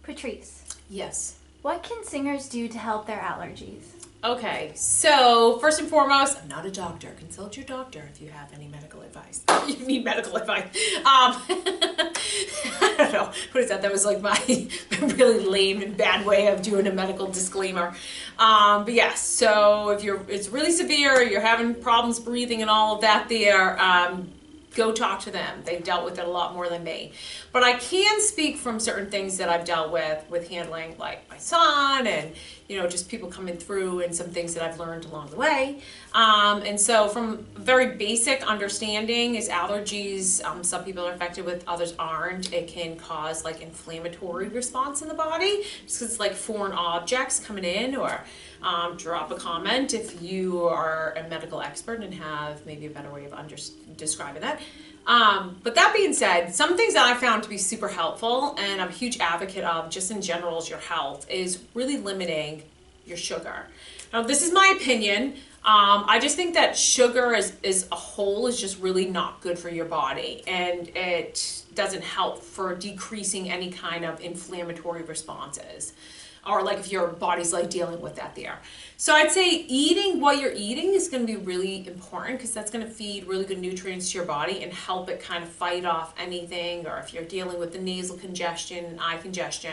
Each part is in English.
Patrice, Yes. what can singers do to help their allergies? Okay, so first and foremost, I'm not a doctor. Consult your doctor if you have any medical advice. You need medical advice. I don't know. What is that? That was like my really lame and bad way of doing a medical disclaimer. But yes, so if it's really severe, you're having problems breathing and all of that there, go talk to them. They've dealt with it a lot more than me. But I can speak from certain things that I've dealt with handling like my son and, just people coming through and some things that I've learned along the way. And so from very basic understanding is allergies, some people are affected with, others aren't. It can cause like inflammatory response in the body, just 'cause it's like foreign objects coming in, or drop a comment if you are a medical expert and have maybe a better way of describing that. But that being said, some things that I found to be super helpful, and I'm a huge advocate of just in general as your health, is really limiting your sugar. Now, this is my opinion. I just think that sugar as a whole is just really not good for your body, and it doesn't help for decreasing any kind of inflammatory responses, or like if your body's like dealing with that there. So I'd say eating what you're eating is going to be really important, because that's going to feed really good nutrients to your body and help it kind of fight off anything, or if you're dealing with the nasal congestion and eye congestion.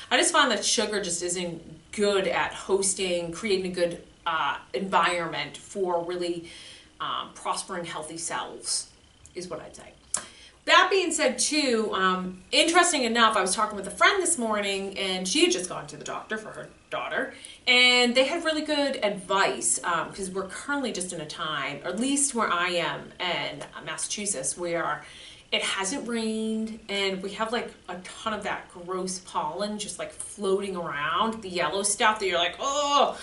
I just find that sugar just isn't good at creating a good environment for really prospering healthy cells, is what I'd say. That being said too, interesting enough, I was talking with a friend this morning, and she had just gone to the doctor for her daughter, and they had really good advice, because we're currently just in a time, or at least where I am in Massachusetts, where it hasn't rained, and we have like a ton of that gross pollen just like floating around, the yellow stuff that you're like, oh.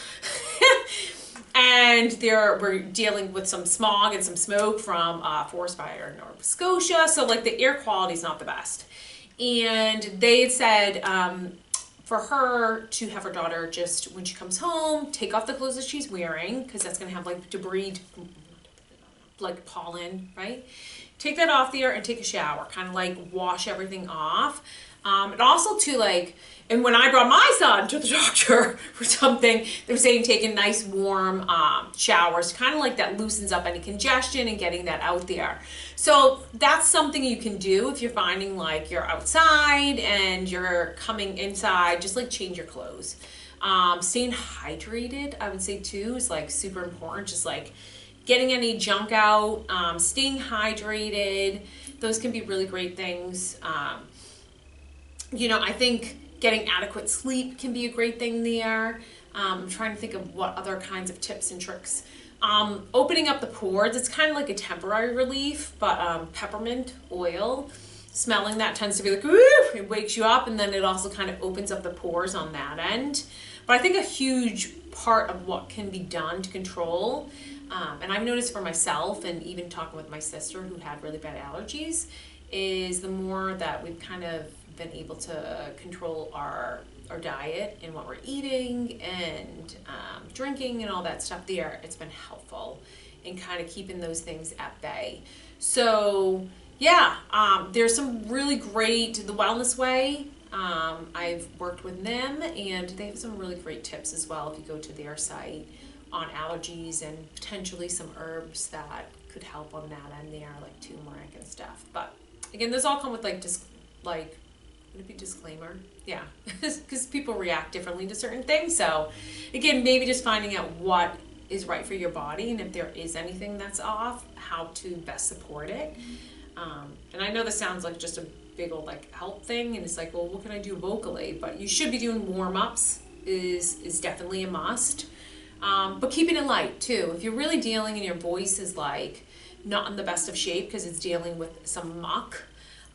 And we're dealing with some smog and some smoke from forest fire in Nova Scotia, so like the air quality is not the best. And they had said for her to have her daughter, just when she comes home, take off the clothes that she's wearing, because that's going to have like debris, like pollen, right? Take that off there and take a shower, kind of like wash everything off. And also to like, and when I brought my son to the doctor for something, they were saying taking nice warm showers, kind of like that loosens up any congestion and getting that out there. So that's something you can do if you're finding like you're outside and you're coming inside, just like change your clothes. Staying hydrated, I would say too, is like super important. Just like getting any junk out, staying hydrated, those can be really great things. I think getting adequate sleep can be a great thing there. I'm trying to think of what other kinds of tips and tricks. Opening up the pores, it's kind of like a temporary relief, but peppermint oil, smelling that tends to be like, woo, it wakes you up, and then it also kind of opens up the pores on that end. But I think a huge part of what can be done to control, and I've noticed for myself, and even talking with my sister who had really bad allergies, is the more that we've kind of been able to control our diet and what we're eating and drinking and all that stuff there, it's been helpful in kind of keeping those things at bay. So yeah, there's some really great, the Wellness Way, I've worked with them, and they have some really great tips as well if you go to their site on allergies and potentially some herbs that could help on that end there, like turmeric and stuff. But again, those all come with would it be disclaimer? Yeah, because people react differently to certain things. So again, maybe just finding out what is right for your body, and if there is anything that's off, how to best support it. And I know this sounds like just a big old like help thing, and it's like, well, what can I do vocally? But you should be doing warm-ups is definitely a must. But keeping it light too. If you're really dealing and your voice is like not in the best of shape because it's dealing with some muck,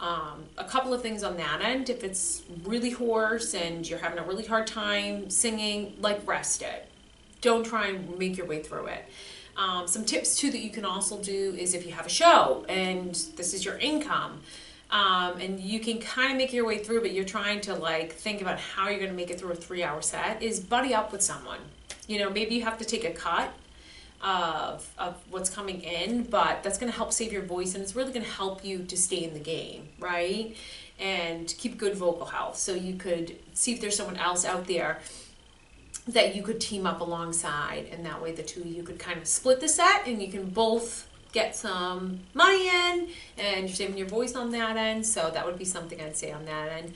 a couple of things on that end. If it's really hoarse and you're having a really hard time singing, like rest it. Don't try and make your way through it. Some tips too that you can also do is if you have a show and this is your income, and you can kind of make your way through, but you're trying to like think about how you're going to make it through a 3-hour set, is buddy up with someone. Maybe you have to take a cut. of what's coming in, but that's going to help save your voice, and it's really going to help you to stay in the game, right? And keep good vocal health. So you could see if there's someone else out there that you could team up alongside, and that way the two of you could kind of split the set, and you can both get some money in, and you're saving your voice on that end. So that would be something I'd say on that end.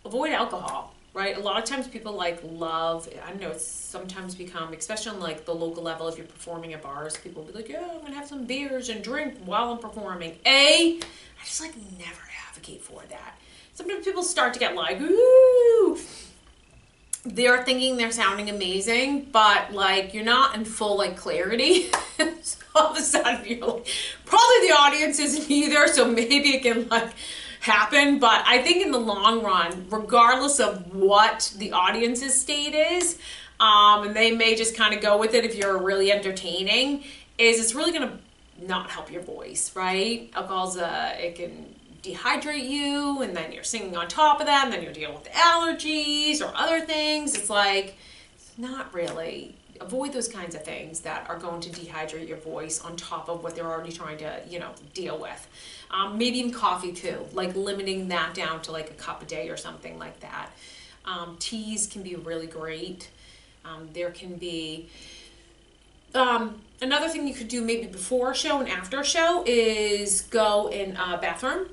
Avoid alcohol. Right, a lot of times people like love, I don't know, it's sometimes become, especially on like the local level, if you're performing at bars, people will be like, yeah, I'm gonna have some beers and drink while I'm performing. I just like never advocate for that. Sometimes people start to get like, ooh, they're thinking they're sounding amazing, but like you're not in full like clarity. So all of a sudden you're like, probably the audience isn't either, so maybe it can like happen. But I think in the long run, regardless of what the audience's state is, and they may just kind of go with it if you're really entertaining, is it's really going to not help your voice, right? Alcohol's it can dehydrate you, and then you're singing on top of that, and then you're dealing with allergies or other things. It's like, it's not really. Avoid those kinds of things that are going to dehydrate your voice on top of what they're already trying to, deal with. Maybe even coffee too, like limiting that down to like a cup a day or something like that. Teas can be really great. There can be, another thing you could do maybe before a show and after a show is go in a bathroom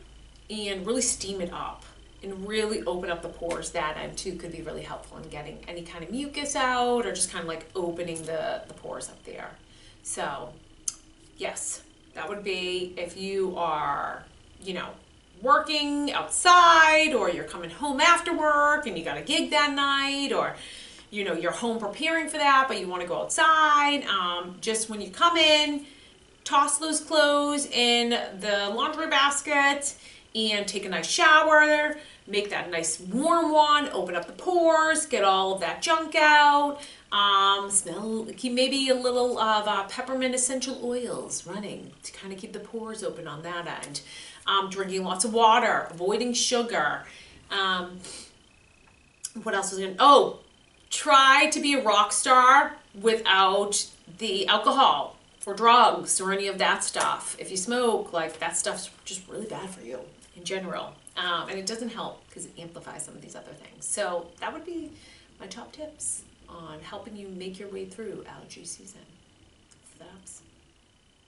and really steam it up and really open up the pores. That end too could be really helpful in getting any kind of mucus out, or just kind of like opening the pores up there. So yes, that would be if you are, working outside, or you're coming home after work and you got a gig that night, or you're home preparing for that, but you want to go outside. Just when you come in, toss those clothes in the laundry basket and take a nice shower, make that nice warm one, open up the pores, get all of that junk out, keep maybe a little of peppermint essential oils running to kind of keep the pores open on that end. Drinking lots of water, avoiding sugar. What else was try to be a rock star without the alcohol or drugs or any of that stuff. If you smoke, like that stuff's just really bad for you in general. And it doesn't help because it amplifies some of these other things. So that would be my top tips on helping you make your way through allergy season. That's